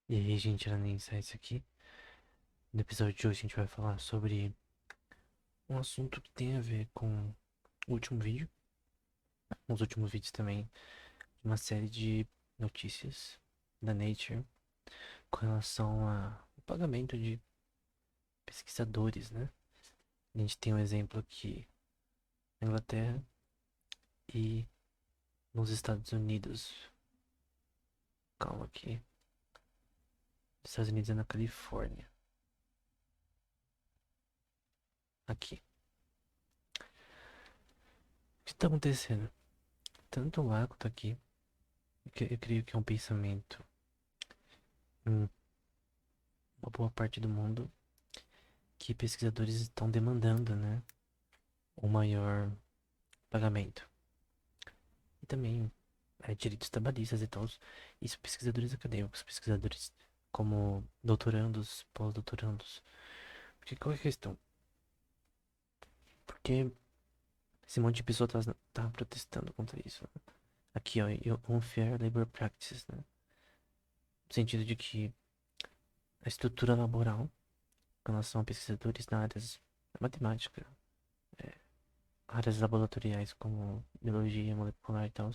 E aí, gente, era nem Insights aqui. No episódio de hoje a gente vai falar sobre um assunto que tem a ver com o último vídeo, os últimos vídeos também, uma série de notícias da Nature com relação ao pagamento de pesquisadores, né? A gente tem um exemplo aqui na Inglaterra e nos Estados Unidos. Calma aqui. Nos Estados Unidos é na Califórnia. Aqui. O que está acontecendo? Tanto lá quanto aqui, eu creio que é um pensamento em uma boa parte do mundo que pesquisadores estão demandando, né, um maior pagamento. E também direitos trabalhistas e tal. Isso pesquisadores acadêmicos, pesquisadores como doutorandos, pós-doutorandos. Porque qual é a questão? Porque esse monte de pessoa tá protestando contra isso, né? Aqui, ó, Unfair Labor Practices, né? No sentido de que a estrutura laboral com relação a pesquisadores na áreas da matemática, é, áreas laboratoriais como biologia molecular e tal.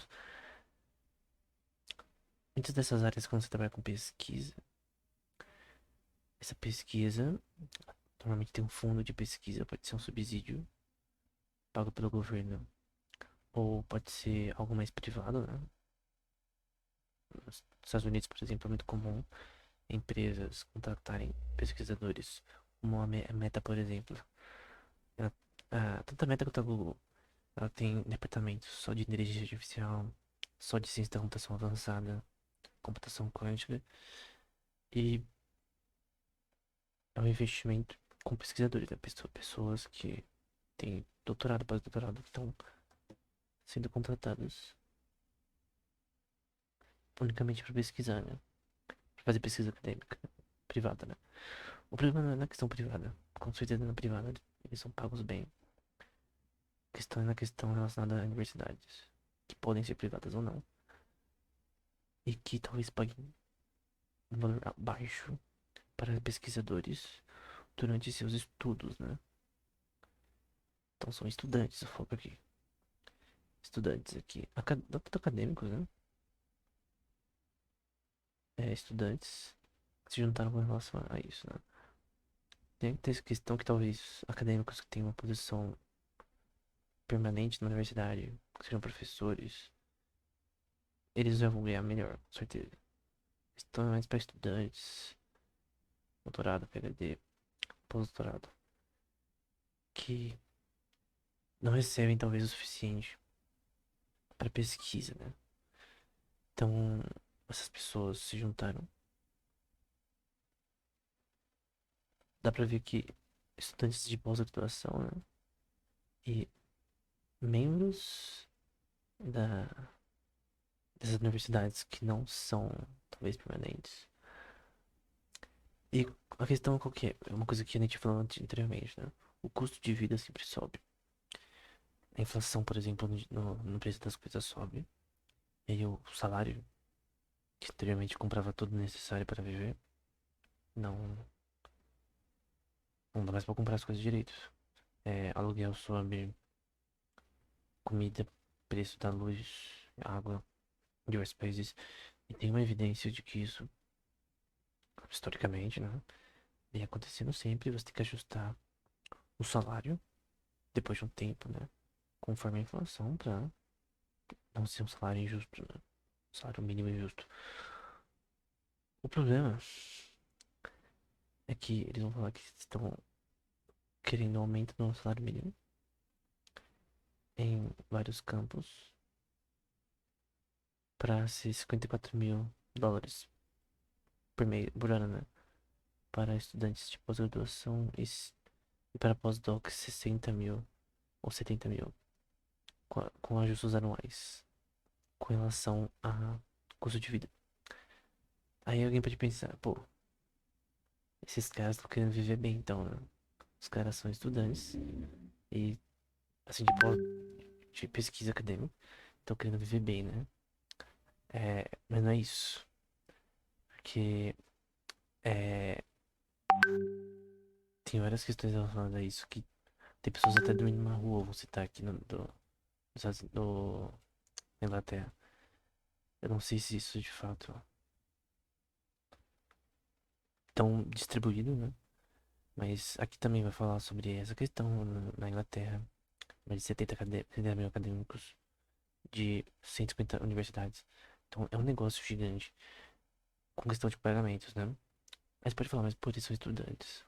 Muitas dessas áreas, quando você trabalha com pesquisa, essa pesquisa normalmente tem um fundo de pesquisa, pode ser um subsídio pago pelo governo, ou pode ser algo mais privado, né? Nos Estados Unidos, por exemplo, é muito comum empresas contratarem pesquisadores, como a Meta, por exemplo. Ela, tanto a Meta quanto a Google, ela tem departamentos só de inteligência artificial, só de ciência da computação avançada, computação quântica, e é um investimento com pesquisadores, né? Pessoas que têm doutorado, pós-doutorado, que estão sendo contratadas unicamente para pesquisar, né? Pra fazer pesquisa acadêmica, privada, né? O problema não é na questão privada. Com certeza na privada eles são pagos bem. A questão é na questão relacionada a universidades, que podem ser privadas ou não, e que talvez paguem um valor baixo para pesquisadores durante seus estudos, né? Então são estudantes, o foco aqui. Estudantes aqui, não tanto acadêmicos, né? Estudantes que se juntaram com relação a isso, né? Tem essa questão que talvez acadêmicos que têm uma posição permanente na universidade, que sejam professores, eles já vão ganhar melhor, com certeza. Estão mais para estudantes, doutorado, PhD, pós-doutorado, que não recebem talvez o suficiente para pesquisa, né? Então, essas pessoas se juntaram. Dá para ver que estudantes de pós-graduação, né? E membros da, dessas universidades que não são talvez permanentes. E a questão qual que é? É uma coisa que a gente falou anteriormente, né? O custo de vida sempre sobe. A inflação, por exemplo, no preço das coisas sobe. E aí o salário, que anteriormente comprava tudo necessário para viver, não, não dá mais para comprar as coisas direito. Aluguel sobe, comida, preço da luz, água em diversos países. E tem uma evidência de que isso, historicamente, né, vem acontecendo sempre. Você tem que ajustar o salário depois de um tempo, né, conforme a inflação, para não ser um salário injusto, né, um salário mínimo injusto. O problema é que eles vão falar que estão querendo um aumento no salário mínimo em vários campos para ser 54 mil dólares por mês, por ano, né? Para estudantes de pós-graduação e para pós-doc 60 mil ou 70 mil com ajustes anuais com relação a custo de vida. Aí alguém pode pensar, pô, esses caras estão querendo viver bem, então, né? Os caras são estudantes e, assim, de pesquisa acadêmica, estão querendo viver bem, né? Mas não é isso. Porque É, tem várias questões relacionadas a isso que tem pessoas até dormindo na rua, vou citar aqui na Inglaterra. Eu não sei se isso de fato é tão distribuído, né? Mas aqui também vai falar sobre essa questão na Inglaterra. Mais de 70 mil acadêmicos de 150 universidades. Então é um negócio gigante com questão de pagamentos, né? Mas pode falar, mas por isso são estudantes.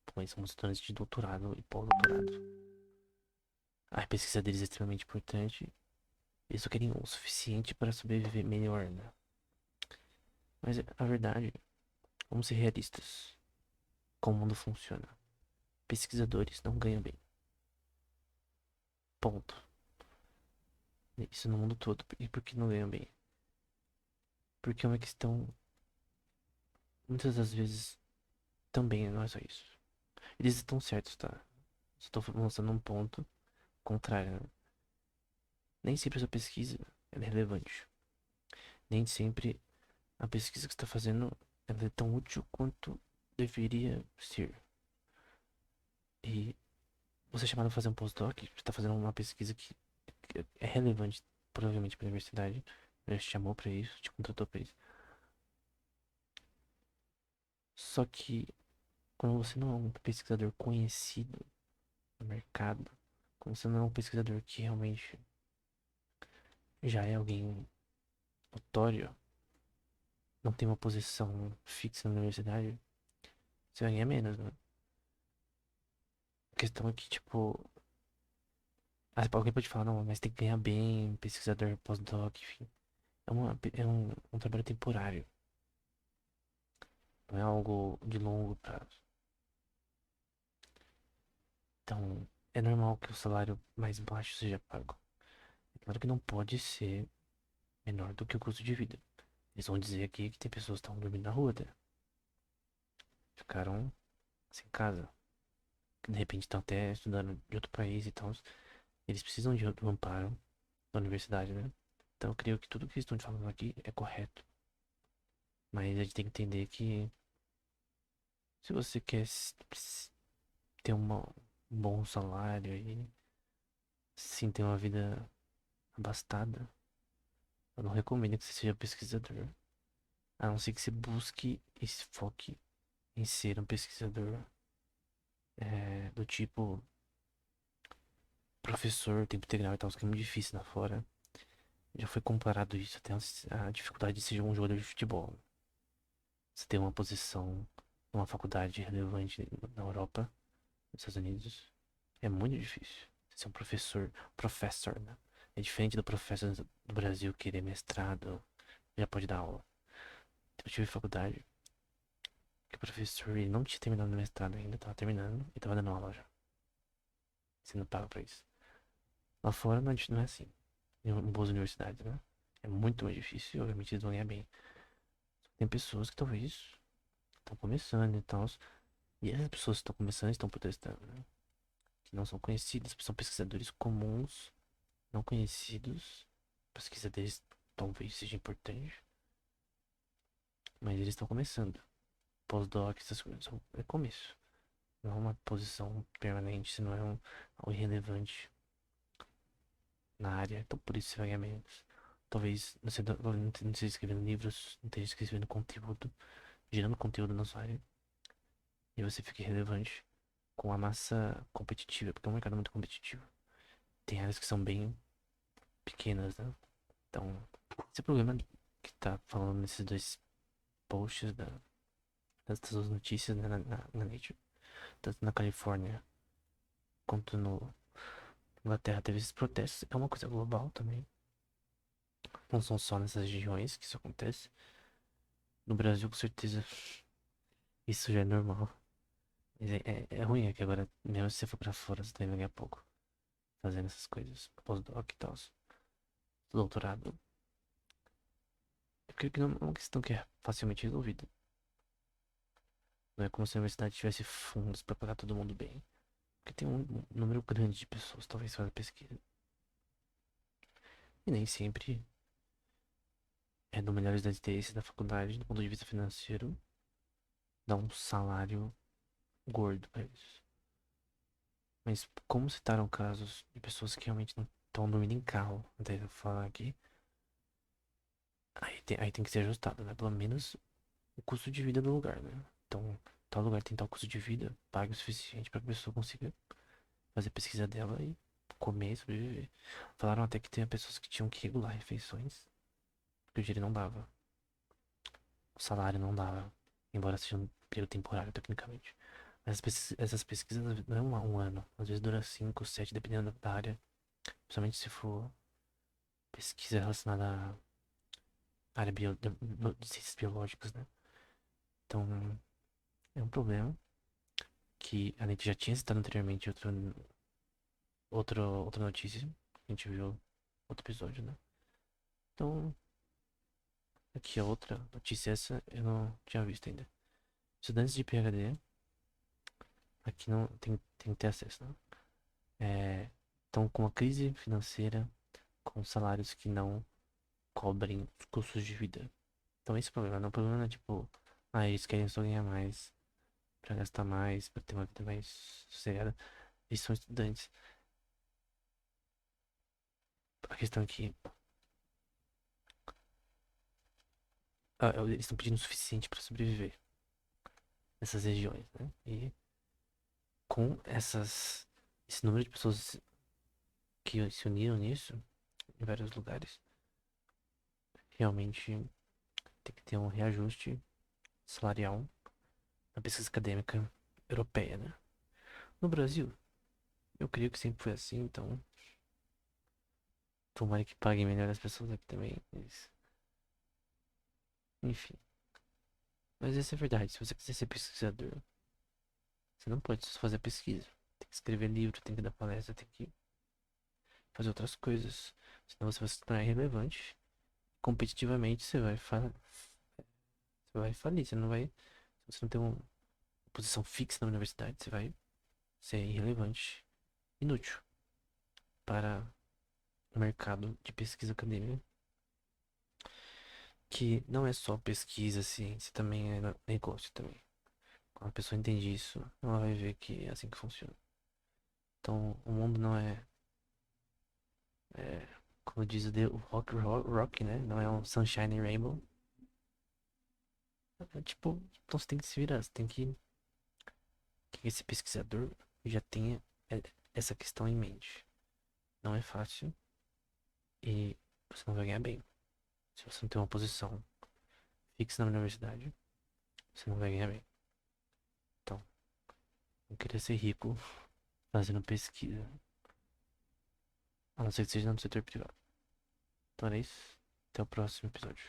Pô, eles são estudantes de doutorado e pós-doutorado. A pesquisa deles é extremamente importante. Eles só querem o suficiente para sobreviver melhor, né? Mas a verdade, vamos ser realistas. Como o mundo funciona. Pesquisadores não ganham bem. Ponto. Isso no mundo todo. E por que não ganham bem? Porque é uma questão, muitas das vezes, também não é só isso. Eles estão certos, tá? Só tô mostrando um ponto contrário, né? Nem sempre a sua pesquisa ela é relevante. Nem sempre a pesquisa que você está fazendo ela é tão útil quanto deveria ser. E você é chamado a fazer um postdoc, você está fazendo uma pesquisa que é relevante, provavelmente para a universidade. Ele te chamou para isso, te contratou para isso. Só que quando você não é um pesquisador conhecido no mercado, quando você não é um pesquisador que realmente já é alguém notório, não tem uma posição fixa na universidade, você vai ganhar menos, né? A questão é que, tipo, alguém pode falar, não, mas tem que ganhar bem, pesquisador, pós-doc, enfim. É um trabalho temporário, não é algo de longo prazo. Então, é normal que o salário mais baixo seja pago. É claro que não pode ser menor do que o custo de vida. Eles vão dizer aqui que tem pessoas que estão dormindo na rua, até. Ficaram sem casa. Que de repente estão até estudando de outro país e tal. Eles precisam de outro amparo da universidade, né? Então eu creio que tudo que eles estão falando aqui é correto. Mas a gente tem que entender que se você quer ter um bom salário e sim ter uma vida abastada, eu não recomendo que você seja pesquisador. A não ser que você busque e se foque em ser um pesquisador do tipo professor, tempo integral e tal, que é muito difícil lá fora. Já foi comparado isso até a dificuldade de ser um jogador de futebol. Você ter uma posição numa faculdade relevante na Europa, nos Estados Unidos, é muito difícil. Você ser um professor, né? É diferente do professor do Brasil querer mestrado, já pode dar aula. Eu tive faculdade que o professor ele não tinha terminado o mestrado ainda, tava terminando e tava dando aula já. Você não paga pra isso. Lá fora não é assim. Em boas universidades, né? É muito mais difícil e obviamente eles vão ganhar bem. Tem pessoas que talvez estão começando e tal. E essas pessoas que estão começando estão protestando, né? Que não são conhecidas, são pesquisadores comuns, não conhecidos. A pesquisa deles talvez seja importante, mas eles estão começando. Pós-doc, essas coisas é começo. Não é uma posição permanente, se não é algo irrelevante na área. Então por isso você vai ganhar menos. Talvez não esteja escrevendo livros, não esteja escrevendo conteúdo, gerando conteúdo na sua área. E você fique relevante com a massa competitiva, porque é um mercado muito competitivo. Tem áreas que são bem pequenas, né? Então, esse é o problema que tá falando nesses dois posts dessas duas notícias, né, na Nature, tanto na Califórnia quanto no Inglaterra teve esses protestos. É uma coisa global também. Não são só nessas regiões que isso acontece. No Brasil, com certeza, isso já é normal. Mas é ruim, é que agora, mesmo se você for pra fora, você vai ganhar pouco fazendo essas coisas. Pós-doc e tal. Doutorado. Eu creio que não é uma questão que é facilmente resolvida. Não é como se a universidade tivesse fundos pra pagar todo mundo bem. Porque tem um número grande de pessoas, talvez, fazendo pesquisa. E nem sempre é do melhor dos interesses da faculdade, do ponto de vista financeiro. dar um salário gordo pra eles. Mas como citaram casos de pessoas que realmente não estão dormindo em carro, até eu falar aqui, aí tem que ser ajustado, né? Pelo menos o custo de vida do lugar, né? Então, tal lugar tem tal custo de vida, pague o suficiente para que a pessoa consiga fazer a pesquisa dela e comer, sobreviver. Falaram até que tinha pessoas que tinham que regular refeições, porque o dinheiro não dava, o salário não dava, embora seja um período temporário, tecnicamente. Mas essas pesquisas não é um ano, às vezes dura 5, 7, dependendo da área, principalmente se for pesquisa relacionada à área de ciências biológicas, né? Então, é um problema que a gente já tinha citado anteriormente em outra notícia. A gente viu outro episódio, né? Então, aqui a outra notícia, essa eu não tinha visto ainda. Estudantes de PhD, aqui não tem que ter acesso, né? Estão com uma crise financeira, com salários que não cobrem os custos de vida. Então, esse é o problema. Não, o problema não é tipo, eles querem só ganhar mais, pra gastar mais, pra ter uma vida mais sossegada. Eles são estudantes. A questão é que eles estão pedindo o suficiente pra sobreviver nessas regiões, né? E com esse número de pessoas que se uniram nisso, em vários lugares, realmente tem que ter um reajuste salarial na pesquisa acadêmica europeia, né? No Brasil, eu creio que sempre foi assim, então tomara que paguem melhor as pessoas aqui também. Enfim. Mas essa é a verdade. Se você quiser ser pesquisador, você não pode só fazer pesquisa. Tem que escrever livro, tem que dar palestra, tem que fazer outras coisas. Senão você vai se tornar irrelevante. Competitivamente você vai falir. Você não vai. Se você não tem uma posição fixa na universidade, você vai ser irrelevante, inútil para o mercado de pesquisa acadêmica. Que não é só pesquisa, ciência, também é negócio também. Quando a pessoa entende isso, ela vai ver que é assim que funciona. Então, o mundo não é como diz o rock, né? Não é um sunshine and rainbow. É tipo, então você tem que se virar, você tem que esse pesquisador já tenha é, essa questão em mente. Não é fácil e você não vai ganhar bem. Se você não tem uma posição fixa na universidade, você não vai ganhar bem. Então, não queria ser rico fazendo pesquisa, a não ser que seja no setor privado. Então era isso. Até o próximo episódio.